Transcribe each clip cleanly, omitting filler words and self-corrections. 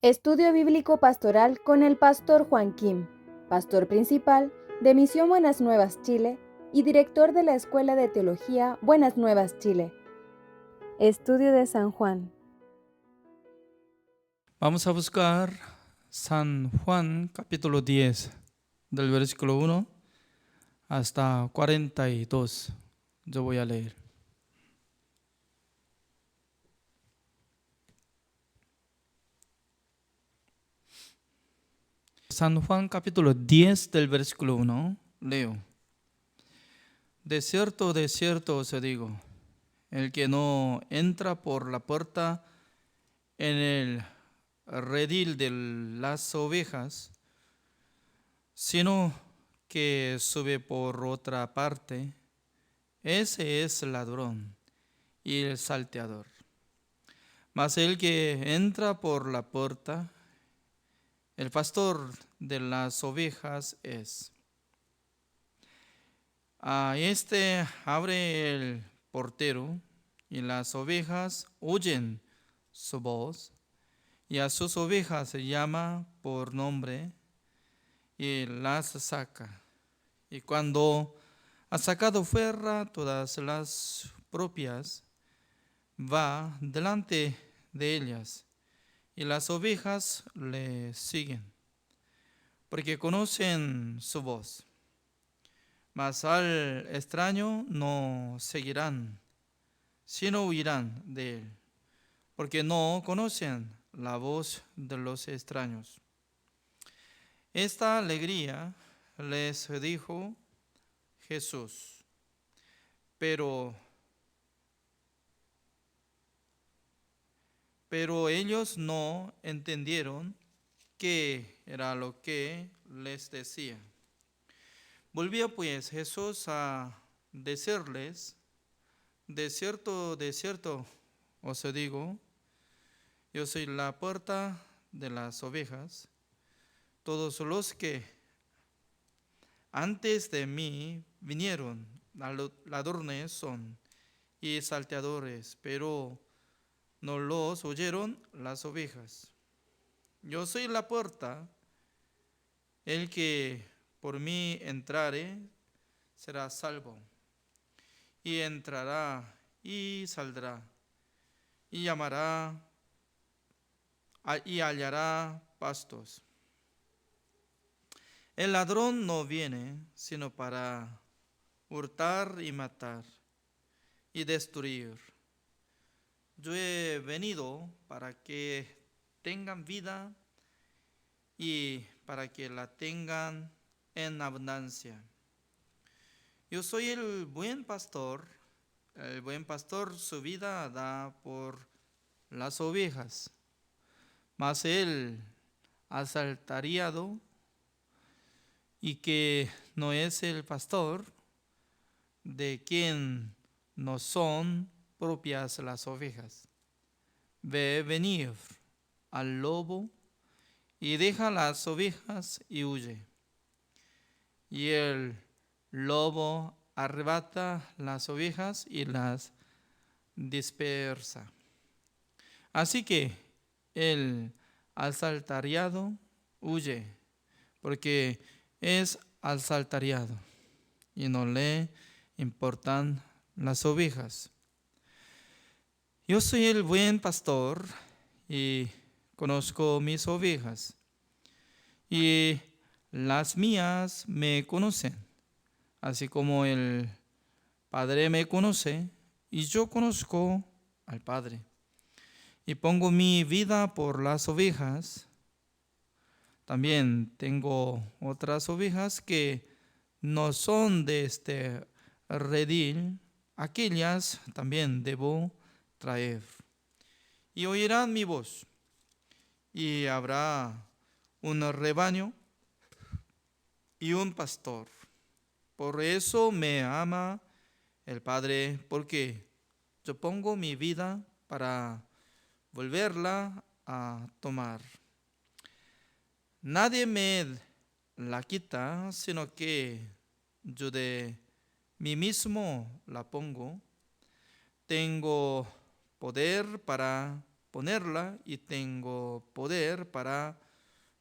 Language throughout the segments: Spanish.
Estudio Bíblico Pastoral con el Pastor Juan Kim, Pastor Principal de Misión Buenas Nuevas Chile y Director de la Escuela de Teología Buenas Nuevas Chile. Estudio de San Juan. Vamos a buscar San Juan capítulo 10, del versículo 1 hasta 42. Yo voy a leer. San Juan capítulo 10 del versículo 1, leo. De cierto os digo, el que no entra por la puerta en el redil de las ovejas, sino que sube por otra parte, ese es ladrón y el salteador. Mas el que entra por la puerta, el pastor de las ovejas es. A este abre el portero, y las ovejas oyen su voz, y a sus ovejas se llama por nombre, y las saca. Y cuando ha sacado fuera todas las propias, va delante de ellas, y las ovejas le siguen, porque conocen su voz. Mas al extraño no seguirán, sino huirán de él, porque no conocen la voz de los extraños. Esta alegría les dijo Jesús, pero ellos no entendieron qué era lo que les decía. Volvía pues Jesús a decirles, de cierto os digo, yo soy la puerta de las ovejas. Todos los que antes de mí vinieron ladrones son y salteadores, pero no los oyeron las ovejas. Yo soy la puerta, el que por mí entrare será salvo, y entrará y saldrá, y llamará y hallará pastos. El ladrón no viene sino para hurtar y matar y destruir. Yo he venido para que tengan vida y para que la tengan en abundancia. Yo soy el buen pastor su vida da por las ovejas. Mas el asalariado, y que no es el pastor, de quien no son propias las ovejas, ve venir al lobo y deja las ovejas y huye. Y el lobo arrebata las ovejas y las dispersa. Así que el asalariado huye, porque es asalariado y no le importan las ovejas. Yo soy el buen pastor y conozco mis ovejas, y las mías me conocen, así como el Padre me conoce, y yo conozco al Padre, y pongo mi vida por las ovejas. También tengo otras ovejas que no son de este redil, aquellas también debo traer. Y oirán mi voz, y habrá un rebaño y un pastor. Por eso me ama el Padre, porque yo pongo mi vida para volverla a tomar. Nadie me la quita, sino que yo de mí mismo la pongo. Tengo poder para ponerla y tengo poder para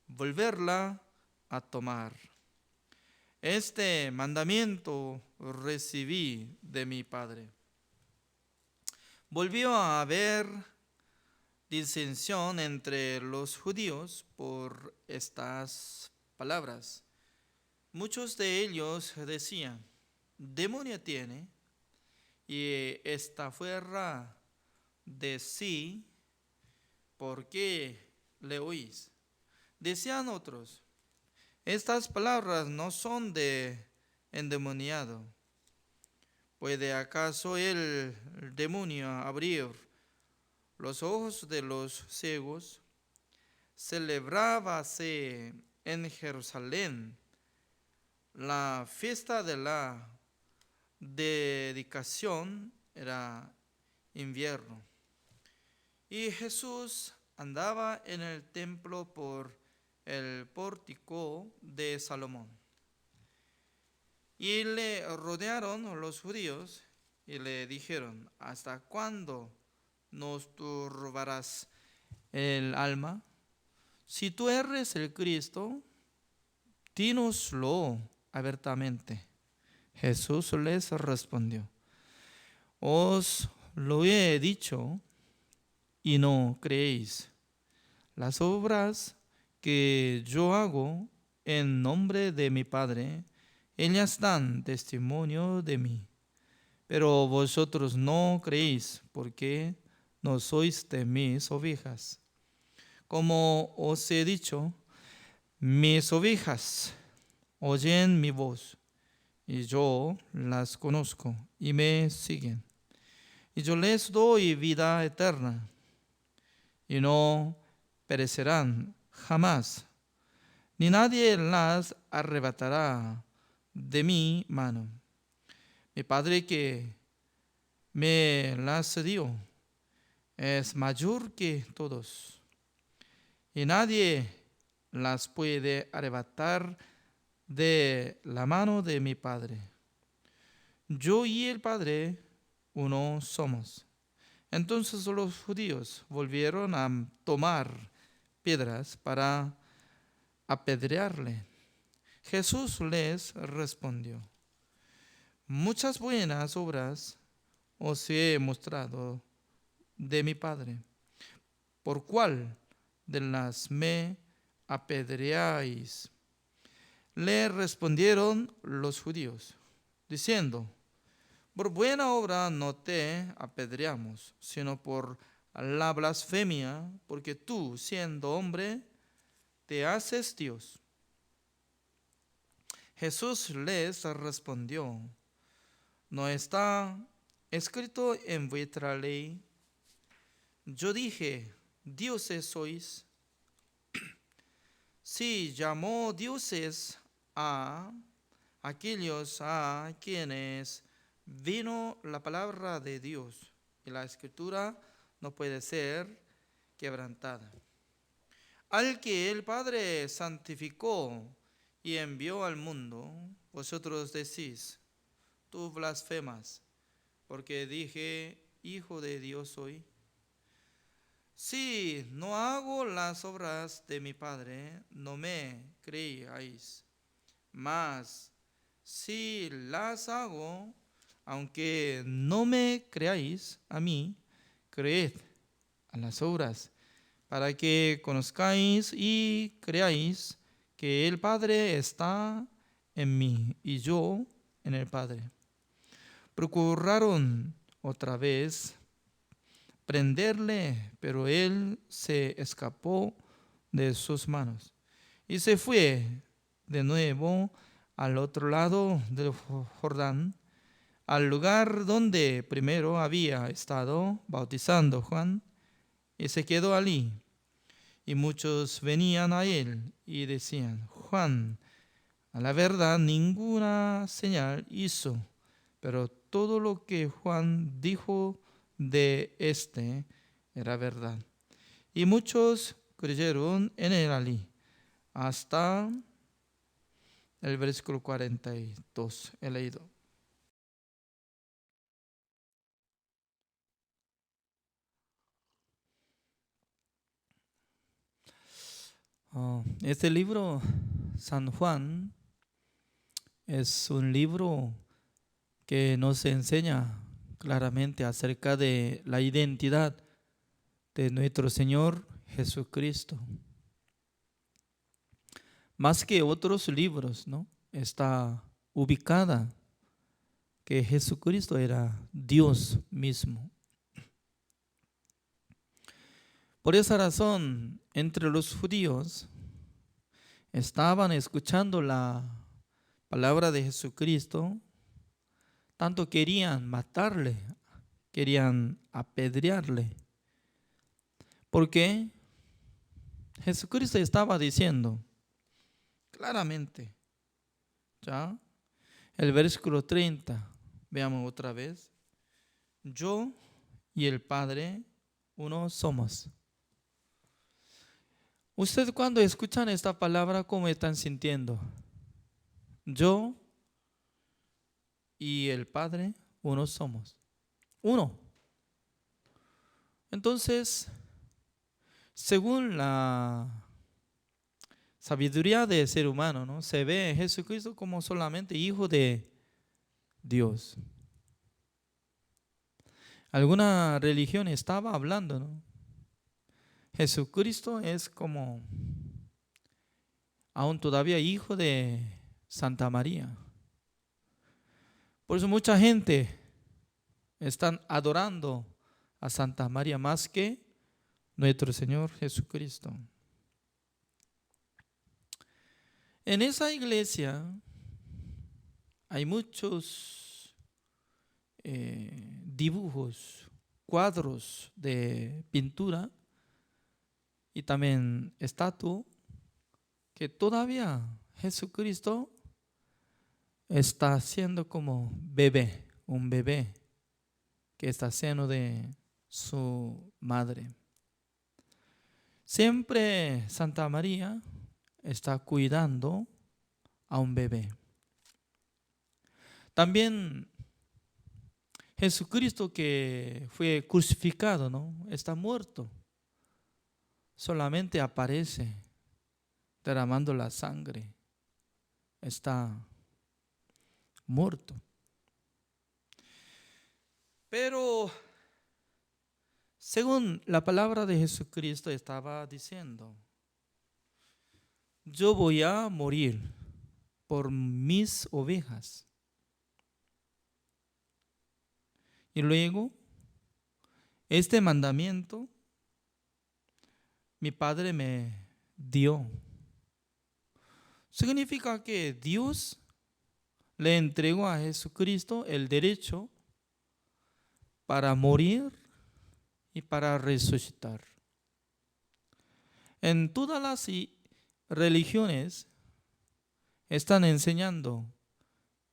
volverla a tomar. Este mandamiento recibí de mi Padre. Volvió a haber disensión entre los judíos por estas palabras. Muchos de ellos decían: demonio tiene y está fuera de sí, ¿por qué le oís? Decían otros: estas palabras no son de endemoniado. ¿Puede acaso el demonio abrir los ojos de los ciegos? Celebrábase en Jerusalén la fiesta de la dedicación, era invierno, y Jesús andaba en el templo por el pórtico de Salomón. Y le rodearon los judíos y le dijeron: ¿hasta cuándo nos turbarás el alma? Si tú eres el Cristo, dínoslo abiertamente. Jesús les respondió: os lo he dicho y no creéis. Las obras que yo hago en nombre de mi Padre, ellas dan testimonio de mí. Pero vosotros no creéis, porque no sois de mis ovejas. Como os he dicho, mis ovejas oyen mi voz, y yo las conozco, y me siguen. Y yo les doy vida eterna, y no perecerán jamás, ni nadie las arrebatará de mi mano. Mi Padre que me las dio es mayor que todos, y nadie las puede arrebatar de la mano de mi Padre. Yo y el Padre uno somos. Entonces los judíos volvieron a tomar piedras para apedrearle. Jesús les respondió: muchas buenas obras os he mostrado de mi Padre. ¿Por cuál de las me apedreáis? Le respondieron los judíos, diciendo: por buena obra no te apedreamos, sino por la blasfemia, porque tú, siendo hombre, te haces Dios. Jesús les respondió: ¿no está escrito en vuestra ley? Yo dije: dioses sois. Sí, llamó dioses a aquellos a quienes vino la palabra de Dios, y la escritura no puede ser quebrantada. Al que el Padre santificó y envió al mundo, vosotros decís: tú blasfemas, porque dije: hijo de Dios soy. Si no hago las obras de mi Padre, no me creáis. Mas si las hago, aunque no me creáis a mí, creed a las obras, para que conozcáis y creáis que el Padre está en mí y yo en el Padre. Procuraron otra vez prenderle, pero él se escapó de sus manos y se fue de nuevo al otro lado del Jordán, al lugar donde primero había estado bautizando Juan, y se quedó allí. Y muchos venían a él y decían: Juan, a la verdad, ninguna señal hizo, pero todo lo que Juan dijo de éste era verdad. Y muchos creyeron en él allí, hasta el versículo 42 he leído. Este libro, San Juan, es un libro que nos enseña claramente acerca de la identidad de nuestro Señor Jesucristo. Más que otros libros, ¿no? Está ubicada que Jesucristo era Dios mismo. Por esa razón, entre los judíos estaban escuchando la palabra de Jesucristo, tanto querían matarle, querían apedrearle, porque Jesucristo estaba diciendo claramente, ¿ya? El versículo 30, veamos otra vez, yo y el Padre uno somos. Ustedes cuando escuchan esta palabra, ¿cómo están sintiendo? Yo y el Padre uno somos. Uno. Entonces, según la sabiduría del ser humano, ¿no? Se ve a Jesucristo como solamente hijo de Dios. Alguna religión estaba hablando, ¿no? Jesucristo es como aún todavía hijo de Santa María. Por eso mucha gente están adorando a Santa María más que nuestro Señor Jesucristo. En esa iglesia hay muchos dibujos, cuadros de pintura y también estatuas que todavía Jesucristo está siendo como bebé, un bebé que está seno de su madre. Siempre Santa María está cuidando a un bebé. También Jesucristo que fue crucificado, ¿no? Está muerto. Solamente aparece derramando la sangre. Está muerto. Pero según la palabra de Jesucristo estaba diciendo, yo voy a morir por mis ovejas. Y luego, este mandamiento mi Padre me dio. Significa que Dios le entregó a Jesucristo el derecho para morir y para resucitar. En todas las religiones están enseñando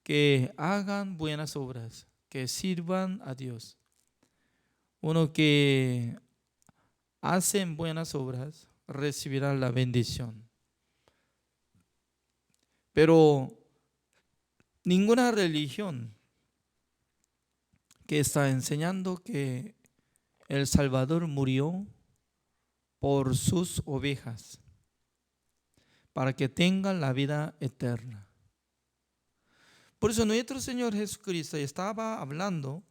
que hagan buenas obras, que sirvan a Dios. Uno que hace buenas obras recibirá la bendición. Pero ninguna religión que está enseñando que el Salvador murió por sus ovejas para que tengan la vida eterna. Por eso nuestro Señor Jesucristo estaba hablando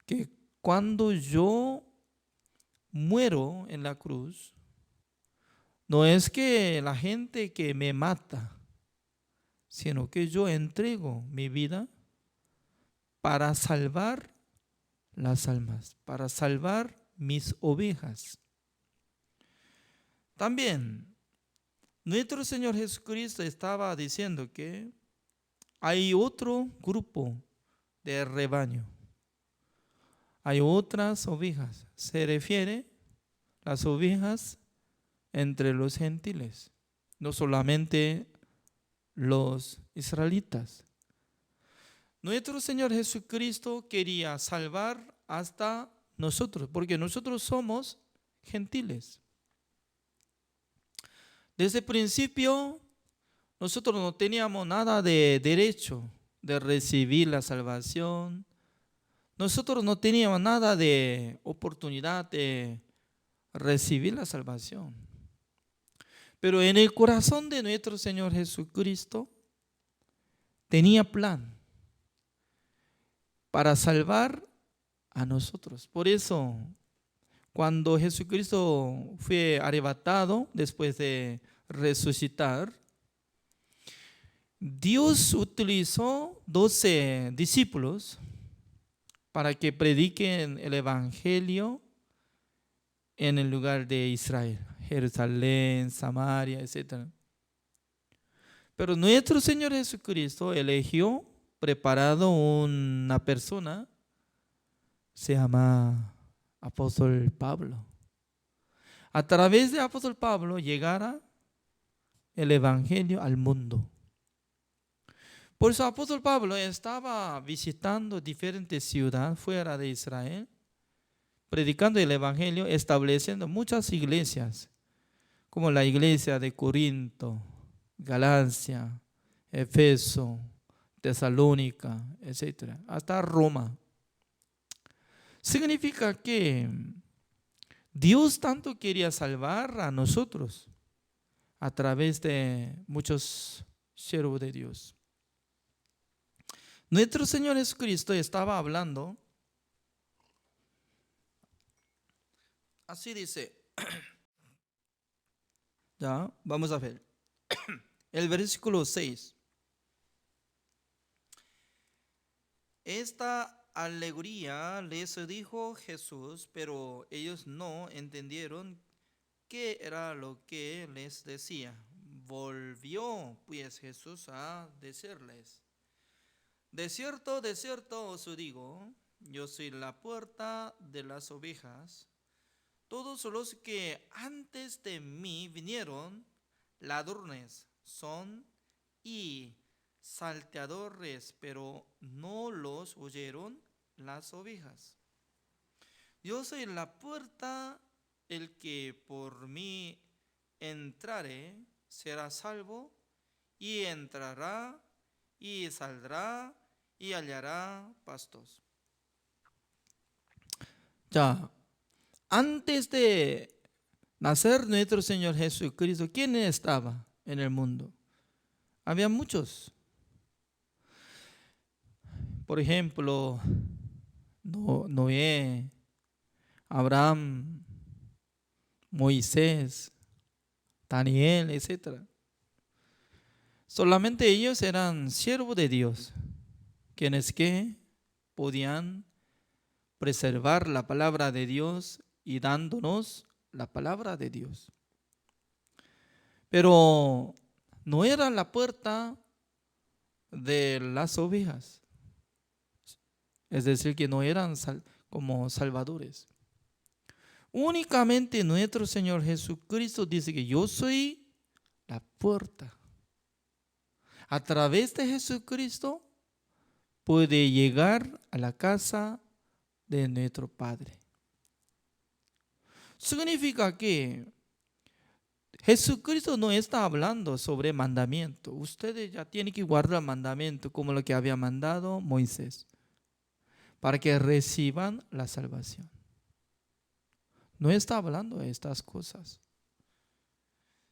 que cuando yo muero en la cruz, no es que la gente que me mata, sino que yo entrego mi vida para salvar las almas, para salvar mis ovejas. También nuestro Señor Jesucristo estaba diciendo que hay otro grupo de rebaño, hay otras ovejas. Se refiere a las ovejas entre los gentiles, no solamente los israelitas. Nuestro Señor Jesucristo quería salvar hasta nosotros, porque nosotros somos gentiles. Desde el principio, nosotros no teníamos nada de derecho de recibir la salvación. Nosotros no teníamos nada de oportunidad de recibir la salvación. Pero en el corazón de nuestro Señor Jesucristo tenía plan para salvar a nosotros. Por eso, cuando Jesucristo fue arrebatado después de resucitar, Dios utilizó 12 discípulos para que prediquen el Evangelio en el lugar de Israel, Jerusalén, Samaria, etc. Pero nuestro Señor Jesucristo eligió, preparado una persona, se llama Apóstol Pablo. A través de Apóstol Pablo llegara el Evangelio al mundo. Por eso Apóstol Pablo estaba visitando diferentes ciudades fuera de Israel, predicando el Evangelio, estableciendo muchas iglesias, como la iglesia de Corinto, Galacia, Efeso, Tesalónica, etc., hasta Roma. Significa que Dios tanto quería salvar a nosotros a través de muchos siervos de Dios. Nuestro Señor Jesucristo estaba hablando, así dice, ya, vamos a ver, el versículo 6. Esta alegoría les dijo Jesús, pero ellos no entendieron qué era lo que les decía. Volvió pues Jesús a decirles: de cierto os digo, yo soy la puerta de las ovejas. Todos los que antes de mí vinieron, ladrones son y salteadores, pero no los oyeron las ovejas. Yo soy la puerta, el que por mí entrare será salvo, y entrará y saldrá y hallará pastos. Ya, antes de nacer nuestro Señor Jesucristo, ¿quién estaba en el mundo? Había muchos. Por ejemplo, Noé, Abraham, Moisés, Daniel, etc. Solamente ellos eran siervos de Dios, quienes que podían preservar la palabra de Dios y dándonos la palabra de Dios. Pero no era la puerta de las ovejas, es decir, que no eran como salvadores. Únicamente nuestro Señor Jesucristo dice que yo soy la puerta. A través de Jesucristo puede llegar a la casa de nuestro Padre. Significa que Jesucristo no está hablando sobre mandamiento. Ustedes ya tienen que guardar el mandamiento como lo que había mandado Moisés, para que reciban la salvación. No está hablando de estas cosas,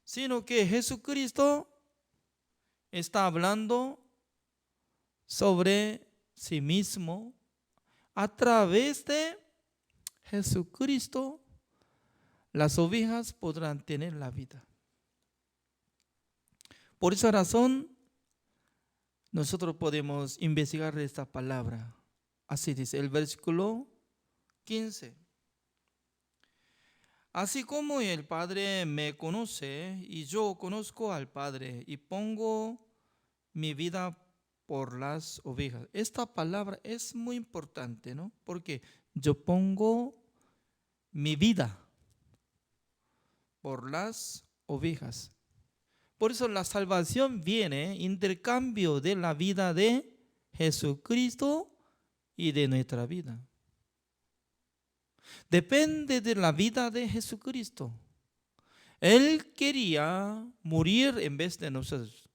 sino que Jesucristo está hablando sobre sí mismo. A través de Jesucristo, las ovejas podrán tener la vida. Por esa razón, nosotros podemos investigar esta palabra. Así dice el versículo 15. Así como el Padre me conoce y yo conozco al Padre y pongo mi vida por las ovejas. Esta palabra es muy importante, ¿no? Porque yo pongo mi vida por las ovejas. Por eso la salvación viene intercambio de la vida de Jesucristo y de nuestra vida. Depende de la vida de Jesucristo. Él quería morir en vez de nosotros.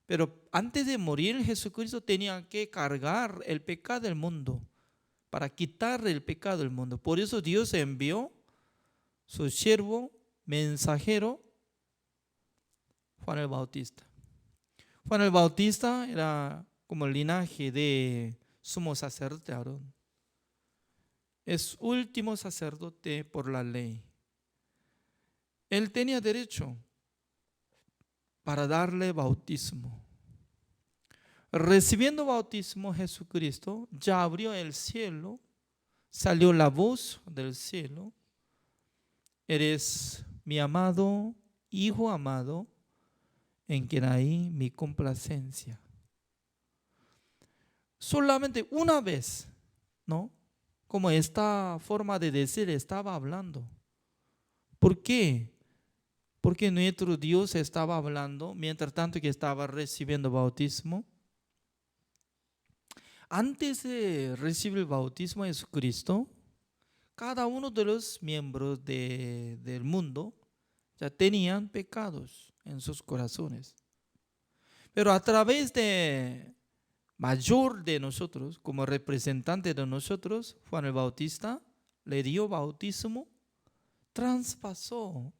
Pero antes de morir, Jesucristo tenía que cargar el pecado del mundo, para quitar el pecado del mundo. Por eso Dios envió su siervo mensajero Juan el Bautista. Juan el Bautista era como el linaje de sumo sacerdote Aarón. Es último sacerdote por la ley. Él tenía derecho para darle bautismo. Recibiendo bautismo, Jesucristo ya abrió el cielo, salió la voz del cielo: eres mi amado, hijo amado, en quien hay mi complacencia. Solamente una vez, ¿no? Como esta forma de decir estaba hablando. ¿Por qué? Porque nuestro Dios estaba hablando mientras tanto que estaba recibiendo bautismo. Antes de recibir el bautismo de Jesucristo, cada uno de los miembros del mundo ya tenían pecados en sus corazones. Pero a través de mayor de nosotros, como representante de nosotros, Juan el Bautista le dio bautismo, traspasó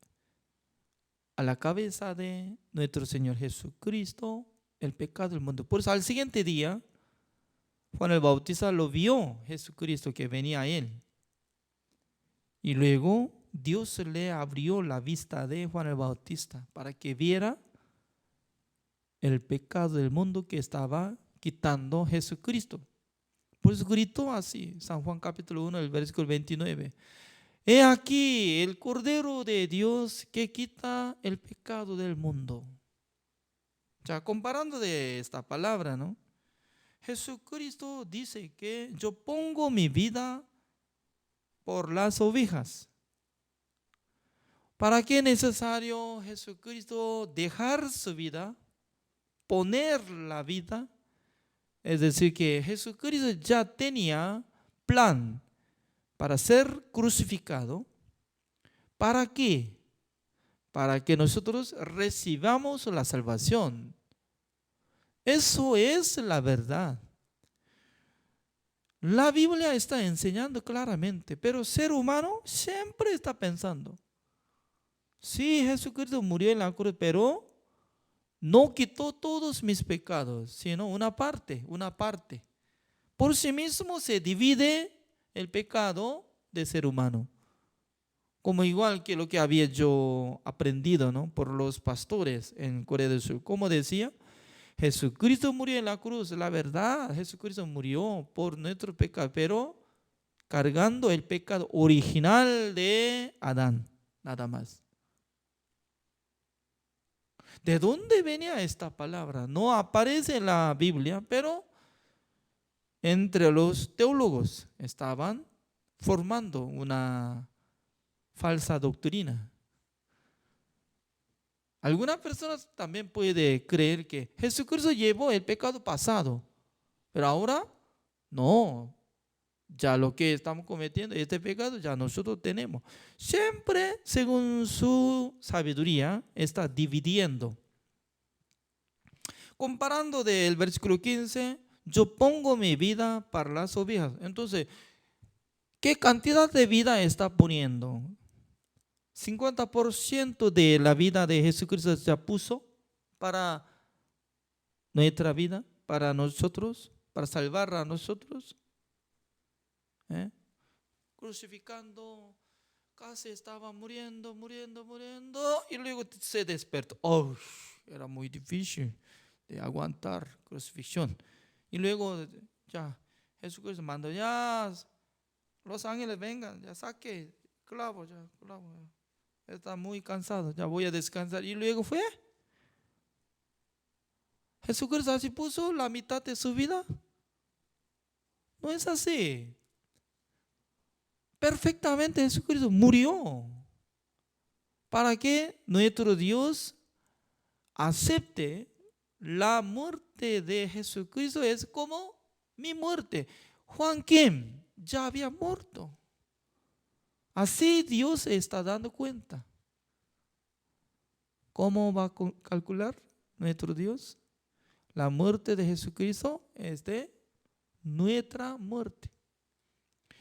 a la cabeza de nuestro Señor Jesucristo el pecado del mundo. Por eso al siguiente día, Juan el Bautista lo vio Jesucristo que venía a él. Y luego Dios le abrió la vista de Juan el Bautista para que viera el pecado del mundo que estaba quitando Jesucristo. Por eso gritó así, San Juan capítulo 1, el versículo 29. He aquí el Cordero de Dios que quita el pecado del mundo. Ya comparando de esta palabra, ¿no? Jesucristo dice que yo pongo mi vida por las ovejas. ¿Para qué es necesario Jesucristo dejar su vida, poner la vida? Es decir, que Jesucristo ya tenía plan para ser crucificado. ¿Para qué? Para que nosotros recibamos la salvación. Eso es la verdad. La Biblia está enseñando claramente, pero el ser humano siempre está pensando: sí, Jesucristo murió en la cruz, pero no quitó todos mis pecados, sino una parte, una parte. Por sí mismo se divide el pecado del ser humano. Como igual que lo que había yo aprendido, ¿no?, por los pastores en Corea del Sur. Como decía, Jesucristo murió en la cruz. La verdad, Jesucristo murió por nuestro pecado, pero cargando el pecado original de Adán, nada más. ¿De dónde venía esta palabra? No aparece en la Biblia, pero entre los teólogos estaban formando una falsa doctrina. Algunas personas también pueden creer que Jesucristo llevó el pecado pasado, pero ahora no. Ya lo que estamos cometiendo, este pecado ya nosotros tenemos. Siempre, según su sabiduría, está dividiendo. Comparando del versículo 15, yo pongo mi vida para las ovejas. Entonces, ¿qué cantidad de vida está poniendo? 50% de la vida de Jesucristo se puso para nuestra vida, para nosotros, para salvar a nosotros. Crucificando, casi estaba muriendo, y luego se despertó. Oh, era muy difícil de aguantar crucifixión. Y luego ya Jesucristo mandó: ya los ángeles vengan, ya saque clavo, ya está muy cansado, ya voy a descansar. Y luego fue. Jesucristo así puso la mitad de su vida. No es así. Perfectamente Jesucristo murió para que nuestro Dios acepte la muerte de Jesucristo. Es como mi muerte. Juan Kim ya había muerto. Así Dios está dando cuenta. ¿Cómo va a calcular nuestro Dios? La muerte de Jesucristo es de nuestra muerte.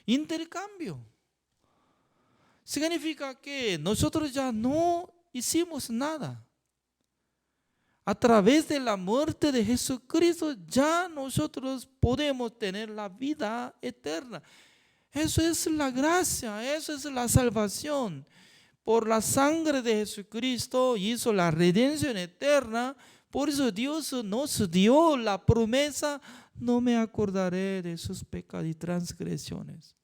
Intercambio. Significa que nosotros ya no hicimos nada. a través de la muerte de Jesucristo ya nosotros podemos tener la vida eterna. Eso es la gracia, eso es la salvación. Por la sangre de Jesucristo hizo la redención eterna. Por eso Dios nos dio la promesa: no me acordaré de sus pecados y transgresiones.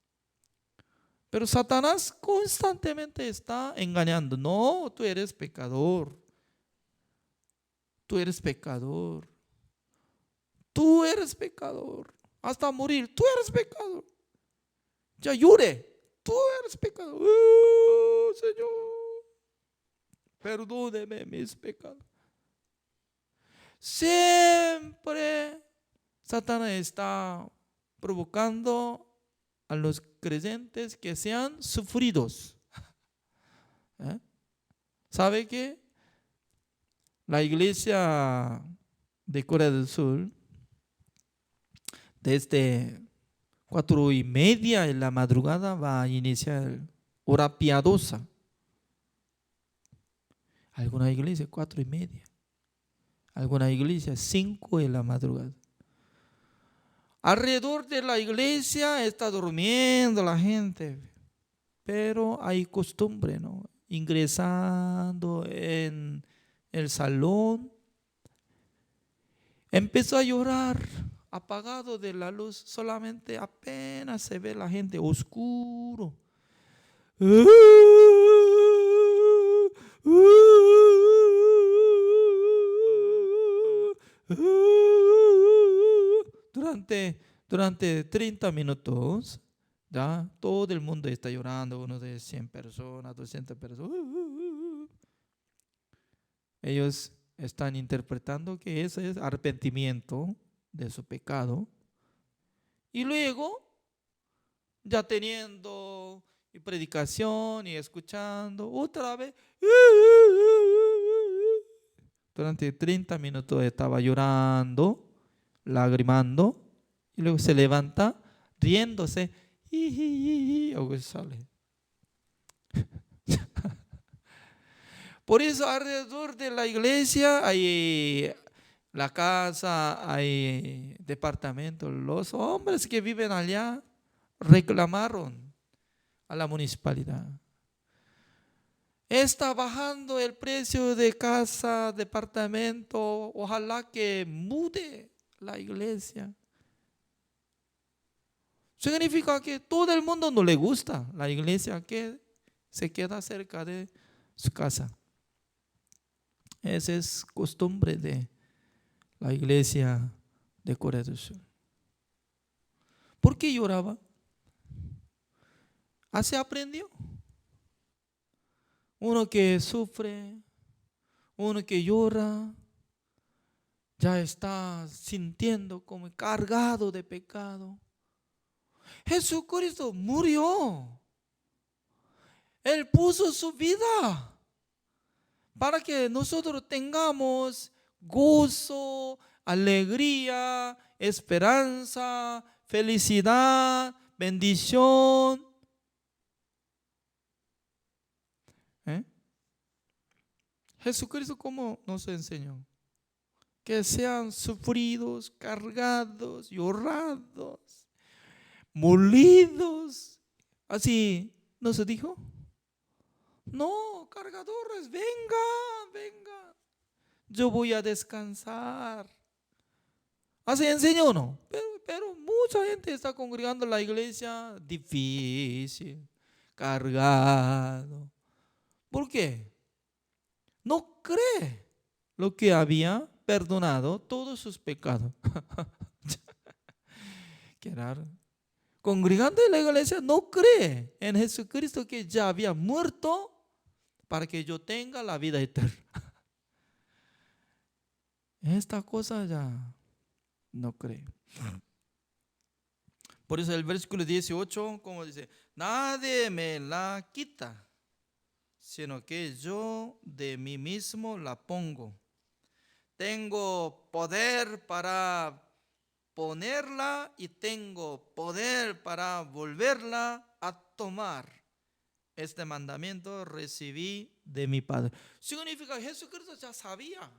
Pero Satanás constantemente está engañando. No, tú eres pecador. Tú eres pecador. Tú eres pecador. Hasta morir, tú eres pecador. Ya llore. Tú eres pecador. Señor, perdóneme mis pecados. Siempre Satanás está provocando a los creyentes que sean sufridos. ¿Sabe qué? La iglesia de Corea del Sur, desde 4:30 de la madrugada va a iniciar hora piadosa. Alguna iglesia 4:30, alguna iglesia 5 de la madrugada. Alrededor de la iglesia está durmiendo la gente, pero hay costumbre, ¿no? Ingresando en el salón, empezó a llorar, apagado de la luz, solamente apenas se ve la gente, oscuro. Durante 30 minutos, ya todo el mundo está llorando, uno de 100 personas, 200 personas. Ellos están interpretando que ese es arrepentimiento de su pecado. Y luego, ya teniendo predicación y escuchando otra vez, durante 30 minutos estaba llorando, lagrimando, y luego se levanta riéndose, y sale. Por eso alrededor de la iglesia hay la casa, hay departamentos. Los hombres que viven allá reclamaron a la municipalidad: está bajando el precio de casa, departamento, ojalá que mude la iglesia. Significa que todo el mundo no le gusta la iglesia que se queda cerca de su casa. Esa es costumbre de la iglesia de Corea del Sur. ¿Por qué lloraba? Así aprendió. Uno que sufre, uno que llora, ya está sintiendo como cargado de pecado. Jesucristo murió. Él puso su vida para que nosotros tengamos gozo, alegría, esperanza, felicidad, bendición. Jesucristo, ¿cómo nos enseñó? Que sean sufridos, cargados, llorados, molidos. Así no se dijo. No, cargadores, venga. Yo voy a descansar. Así enseñó, ¿no? Pero mucha gente está congregando en la iglesia difícil, cargado. ¿Por qué? No cree lo que había perdonado todos sus pecados. Qué raro. Congregando en la iglesia no cree en Jesucristo, que ya había muerto para que yo tenga la vida eterna. Esta cosa ya no cree. Por eso el versículo 18, como dice: nadie me la quita, sino que yo de mí mismo la pongo. Tengo poder para ponerla y tengo poder para volverla a tomar. Este mandamiento recibí de mi Padre. Significa que Jesucristo ya sabía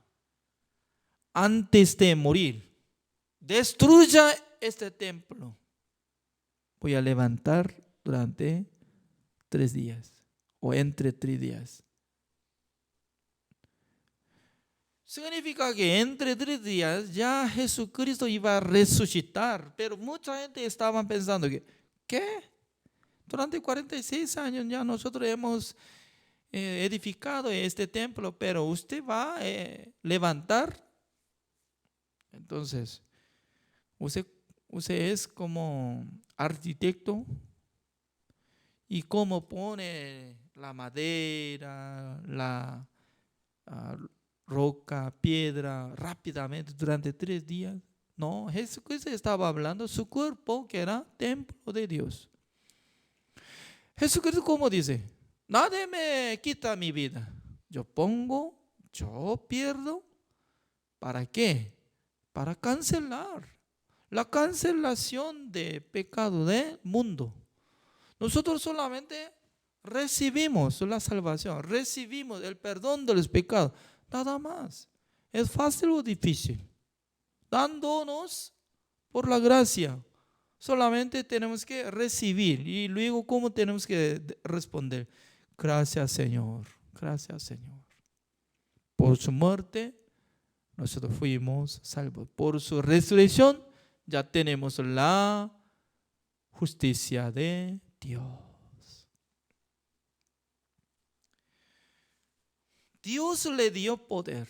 antes de morir, destruya este templo. Voy a levantar durante 3 días o entre 3 días. Significa que entre 3 días ya Jesucristo iba a resucitar, pero mucha gente estaba pensando que, ¿qué? Durante 46 años ya nosotros hemos edificado este templo, pero usted va a levantar. Entonces, usted es como arquitecto y cómo pone la madera, la roca, piedra, rápidamente durante 3 días. No, Jesucristo estaba hablando de su cuerpo, que era templo de Dios. Jesucristo, ¿cómo dice? Nadie me quita mi vida. Yo pongo, yo pierdo. ¿Para qué? Para cancelar la cancelación de pecado del mundo. Nosotros solamente recibimos la salvación, recibimos el perdón de los pecados. Nada más. ¿Es fácil o difícil? Dándonos por la gracia. Solamente tenemos que recibir. Y luego, ¿cómo tenemos que responder? Gracias, Señor. Gracias, Señor. Por su muerte, nosotros fuimos salvos. Por su resurrección, ya tenemos la justicia de Dios. Dios le dio poder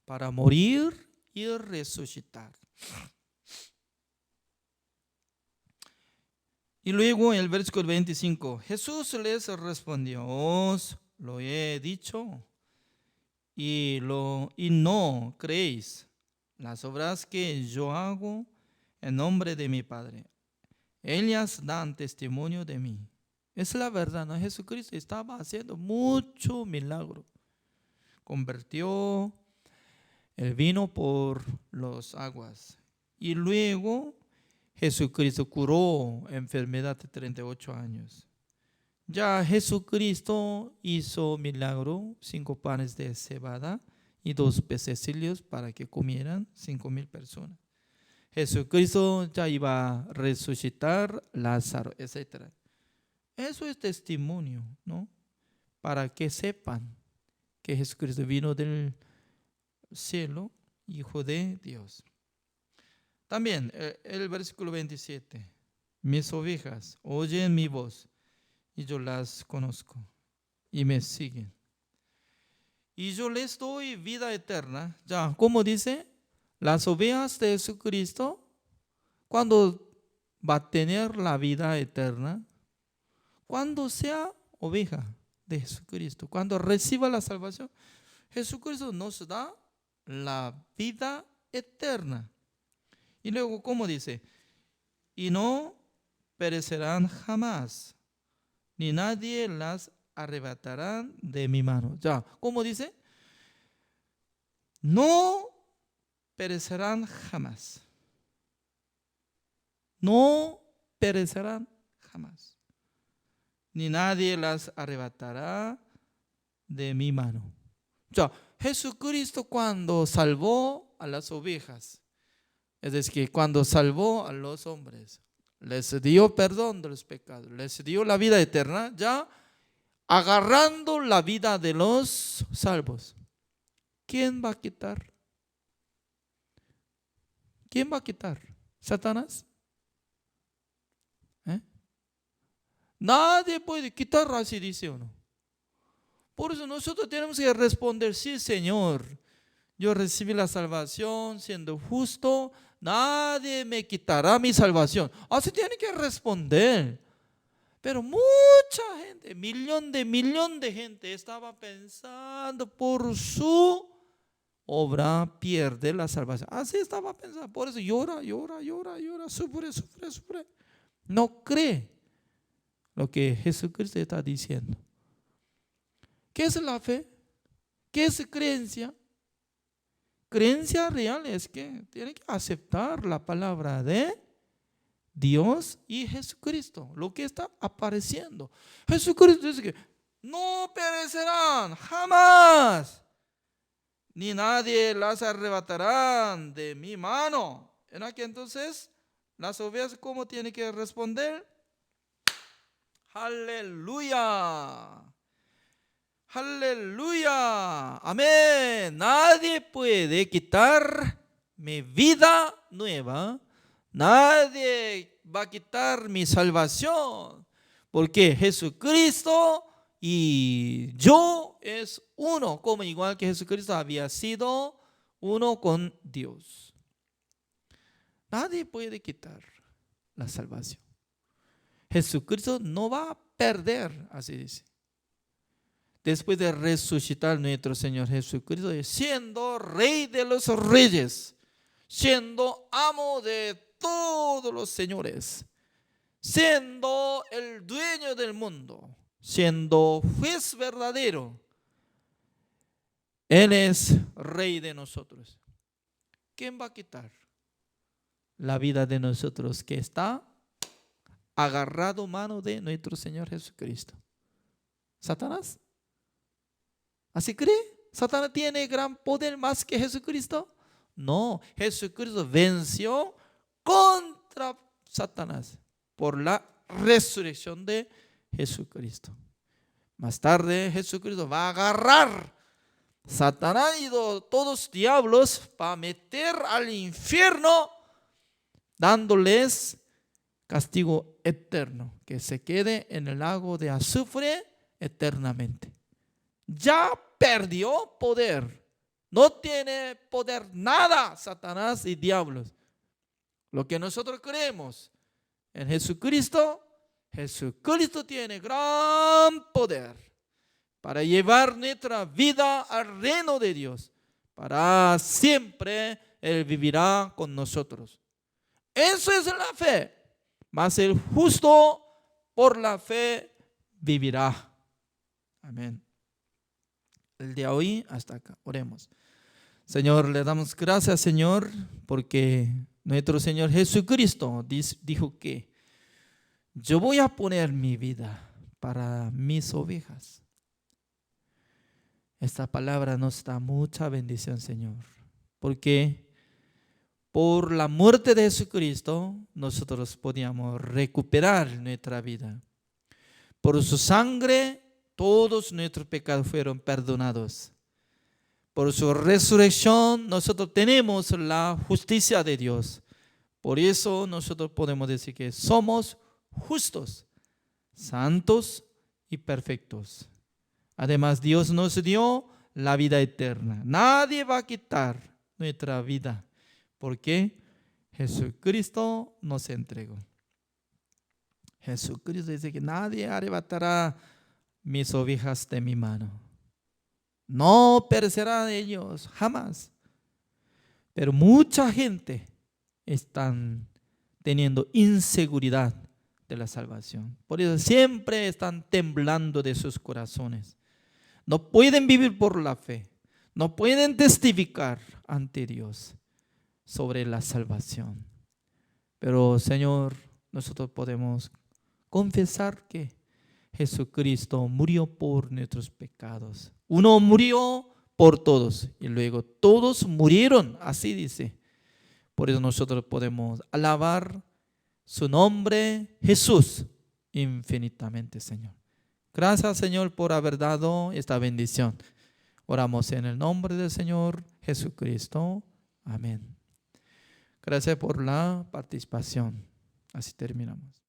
para morir y resucitar. Y luego en el versículo 25, Jesús les respondió: os lo he dicho y no creéis las obras que yo hago en nombre de mi Padre. Ellas dan testimonio de mí. Es la verdad, ¿no? Jesucristo estaba haciendo mucho milagro. Convirtió el vino por las aguas. Y luego Jesucristo curó enfermedad de 38 años. Ya Jesucristo hizo milagro, 5 panes de cebada y 2 pececillos para que comieran 5,000 personas. Jesucristo ya iba a resucitar Lázaro, etc. Eso es testimonio, ¿no? Para que sepan que Jesucristo vino del cielo, Hijo de Dios. También el versículo 27. Mis ovejas oyen mi voz y yo las conozco y me siguen. Y yo les doy vida eterna. Ya, ¿cómo dice? Las ovejas de Jesucristo, cuando va a tener la vida eterna, cuando sea oveja de Jesucristo, cuando reciba la salvación, Jesucristo nos da la vida eterna. Y luego, ¿cómo dice? Y no perecerán jamás, ni nadie las arrebatará de mi mano. Ya, ¿cómo dice? No perecerán jamás. No perecerán jamás, ni nadie las arrebatará de mi mano. Ya, Jesucristo cuando salvó a las ovejas, es decir, cuando salvó a los hombres, les dio perdón de los pecados, les dio la vida eterna, ya agarrando la vida de los salvos. ¿Quién va a quitar? ¿Quién va a quitar? ¿Satanás? Nadie puede quitar, así dice uno. Por eso nosotros tenemos que responder: sí, Señor, yo recibí la salvación siendo justo, nadie me quitará mi salvación. Así tiene que responder. Pero mucha gente, millón de gente estaba pensando por su obra pierde la salvación. Así estaba pensando. Por eso llora, sufre. No cree lo que Jesucristo está diciendo. ¿Qué es la fe? ¿Qué es creencia? Creencia real es que tiene que aceptar la palabra de Dios y Jesucristo, lo que está apareciendo. Jesucristo dice que no perecerán jamás, ni nadie las arrebatarán de mi mano. En aquel entonces, las ovejas, ¿cómo tienen que responder? Aleluya. Aleluya. Amén. Nadie puede quitar mi vida nueva. Nadie va a quitar mi salvación. Porque Jesucristo y yo es uno, como igual que Jesucristo había sido uno con Dios. Nadie puede quitar la salvación. Jesucristo no va a perder, así dice. Después de resucitar nuestro Señor Jesucristo, siendo Rey de los reyes, siendo amo de todos los señores, siendo el dueño del mundo, siendo juez verdadero, Él es Rey de nosotros. ¿Quién va a quitar la vida de nosotros que está agarrado mano de nuestro Señor Jesucristo? ¿Satanás? ¿Así cree? ¿Satanás tiene gran poder más que Jesucristo? No, Jesucristo venció contra Satanás por la resurrección de Jesucristo. Más tarde Jesucristo va a agarrar Satanás y todos los diablos para meter al infierno, dándoles castigo eterno, que se quede en el lago de azufre eternamente. Ya perdió poder. No tiene poder nada Satanás y diablos. Lo que nosotros creemos en Jesucristo, Jesucristo tiene gran poder para llevar nuestra vida al reino de Dios. Para siempre Él vivirá con nosotros. Eso es la fe. Mas el justo por la fe vivirá. Amén. El día de hoy hasta acá. Oremos. Señor, le damos gracias, Señor, porque nuestro Señor Jesucristo dijo que yo voy a poner mi vida para mis ovejas. Esta palabra nos da mucha bendición, Señor, porque por la muerte de Jesucristo nosotros podíamos recuperar nuestra vida. Por su sangre todos nuestros pecados fueron perdonados. Por su resurrección nosotros tenemos la justicia de Dios. Por eso nosotros podemos decir que somos justos, santos y perfectos. Además, Dios nos dio la vida eterna. Nadie va a quitar nuestra vida porque Jesucristo nos entregó. Jesucristo dice que nadie arrebatará mis ovejas de mi mano. No perecerán ellos jamás. Pero mucha gente están teniendo inseguridad de la salvación. Por eso siempre están temblando de sus corazones. No pueden vivir por la fe. No pueden testificar ante Dios sobre la salvación. Pero, Señor, nosotros podemos confesar que Jesucristo murió por nuestros pecados. Uno murió por todos y luego todos murieron, así dice. Por eso nosotros podemos alabar su nombre, Jesús, infinitamente, Señor. Gracias, Señor, por haber dado esta bendición. Oramos en el nombre del Señor Jesucristo. Amén. Gracias por la participación. Así terminamos.